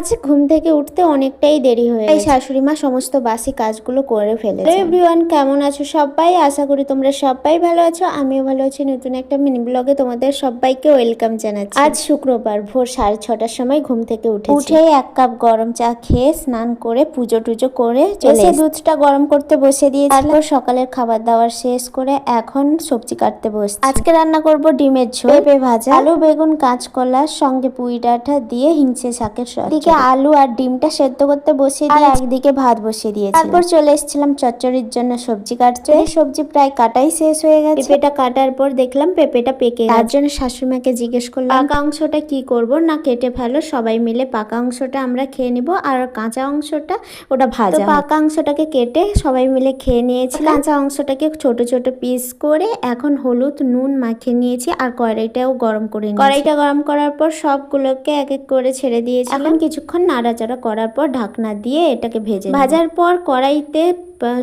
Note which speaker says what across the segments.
Speaker 1: আজ ঘুম থেকে উঠতে অনেকটাই দেরি হয়ে গেছে, শাশুড়ি মা সমস্ত বাসি কাজগুলো করে ফেলেছে। হ্যালো এভরিওয়ান, কেমন আছো সবাই? আশা করি তোমরা সবাই ভালো আছো, আমিও ভালো আছি। নতুন একটা মিনি ব্লগে তোমাদের সবাইকে ওয়েলকাম জানাচ্ছি। আজ শুক্রবার, ভোর 6:30টার সময় ঘুম থেকে উঠে এক কাপ গরম চা খেয়ে স্নান করে পুজো টুজো করে চলে দুধটা গরম করতে বসে দিয়েছি। তারপর সকালের খাবার দাবার শেষ করে এখন সবজি কাটতে বসছি। আজকে রান্না করব ডিমের ঝোল, পেঁপে ভাজা, আলু বেগুন কাঁচকলার সঙ্গে পুঁই ডাঁটা দিয়ে হিংচে শাকের দিকে আলু আর ডিমটা সেদ্ধ করতে বসিয়ে দিয়ে একদিকে ভাত বসিয়ে দিয়েছি। তারপর চলে এসেছিলাম চচ্চড়ির জন্য সবজি কাটতে। সবজি প্রায় কাটাই শেষ হয়ে গেছে। পেঁপেটা কাটার পর দেখলাম পেঁপেটা পেকে গেছে। তার জন্য শাশুড়িমাকে জিজ্ঞেস করলাম পাকা অংশটা কি করব, না কেটে ফেলো, সবাই মিলে পাকা অংশটা আমরা খেয়ে নিব আর কাঁচা অংশটা ওটা ভাজা। পাকা অংশটাকে কেটে সবাই মিলে খেয়ে নিয়েছি। কাঁচা অংশটাকে ছোট ছোট পিস করে এখন হলুদ নুন মাখিয়ে নিয়েছি আর কড়াইটাও গরম করে নিয়েছি। কড়াইটা গরম করার পর সবগুলোকে এক এক করে ছেড়ে দিয়েছি। এখন কিছুক্ষণ নাড়াচাড়া করার পর ঢাকনা দিয়ে এটাকে ভাজার পর কড়াইতে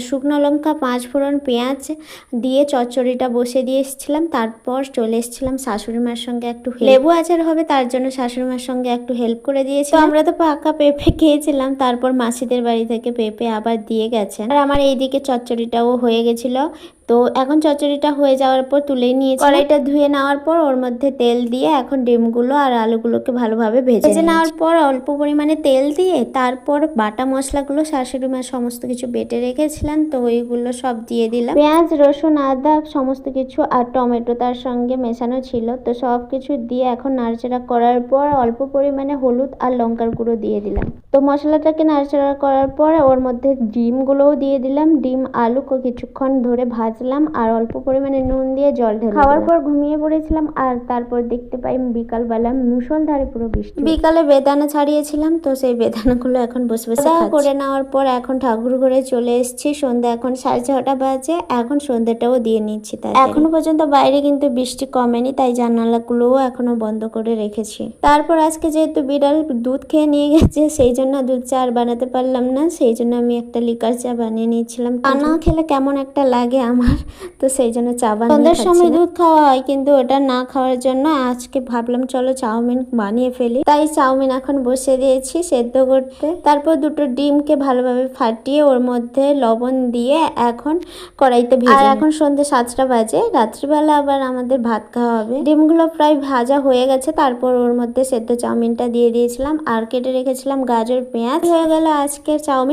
Speaker 1: শুকনো লঙ্কা, 5 ফোড়ন, পেঁয়াজ দিয়ে চচ্চড়িটা বসে দিয়ে এসেছিলাম। তারপর চলে এসেছিলাম শাশুড়ি মার সঙ্গে একটু লেবু আচার হবে তার জন্য শাশুড়ি মার সঙ্গে একটু হেল্প করে দিয়েছি। আমরা তো পাকা পেঁপে খেয়েছিলাম, তারপর মাসিদের বাড়ি থেকে পেঁপে আবার দিয়ে গেছেন। আর আমার এইদিকে চচ্চড়িটাও হয়ে গেছিল। তো এখন চচ্চড়িটা হয়ে যাওয়ার পর তুলে নিয়েছি। কড়াইটা ধুয়ে নেওয়ার পর ওর মধ্যে তেল দিয়ে এখন ডিমগুলো আর আলুগুলোকে ভালোভাবে ভেজে নেওয়ার পর অল্প পরিমাণে তেল দিয়ে তারপর বাটা মশলাগুলো শাশুড়ি মা সমস্ত কিছু বেটে রেখেছিলেন, তো ওইগুলো সব দিয়ে দিলাম। পেঁয়াজ রসুন আদা সমস্ত কিছু আর টমেটো তার সঙ্গে মেশানো ছিল, তো সব কিছু দিয়ে এখন নাড়াচাড়া করার পর অল্প পরিমাণে হলুদ আর লঙ্কার গুঁড়ো দিয়ে দিলাম। তো মশলাটাকে নাড়াচাড়া করার পর ওর মধ্যে ডিমগুলোও দিয়ে দিলাম। ডিম আলু কিছুক্ষণ ধরে ভাজলাম আর অল্প পরিমাণে নুন দিয়ে জল ঢেলে খাওয়ার পর ঘুমিয়ে পড়েছিলাম। আর তারপর দেখতে পাই বিকালবেলা মুষলধারে পুরো বৃষ্টি। বিকালে বেদানা ছাড়িয়েছিলাম, তো সেই বেদানাগুলো এখন বসে বসে করে নেওয়ার পর এখন ঠাকুর ঘরে চলে এসেছি। সন্ধ্যা এখন 6:30 বাজে, এখন সন্ধ্যাটাও দিয়ে নিচ্ছি। তাই এখনো পর্যন্ত বাইরে কিন্তু বৃষ্টি কমেনি, তাই জানালাগুলোও এখনো বন্ধ করে রেখেছি। তারপর আজকে যেহেতু বিড়াল দুধ খেয়ে নিয়ে গেছে, সেই জন্য দুধ চা আর বানাতে পারলাম না, সেই জন্য আমি একটা লিকার চা বানিয়ে নিয়েছিলাম। তা না খেলে কেমন একটা লাগে আমার, তো সেই জন্য চা বানিয়ে সন্ধ্যার সময় দুধ খাওয়া হয়, কিন্তু ওটা না খাওয়ার জন্য আজকে ভাবলাম চলো চাউমিন বানিয়ে ফেলি। তাই চাউমিন এখন বসে দিয়েছি সেদ্ধ করতে। তারপর দুটো ডিমকে ভালোভাবে ফাটিয়ে ওর মধ্যে লবণ দিয়ে এখন কড়াইতে ভেজে। আর এখন সন্ধ্যে 7টা বাজে, রাত্রিবেলা আবার আমাদের ভাত খাওয়া হবে। ডিমগুলো প্রায় ভাজা হয়ে গেছে, তারপর ওর মধ্যে সেদ্ধ চাউমিনটা দিয়ে দিয়েছিলাম আর কেটে রেখেছিলাম গাজর পেঁয়াজ। হয়ে গেল আজকের চাউমিন।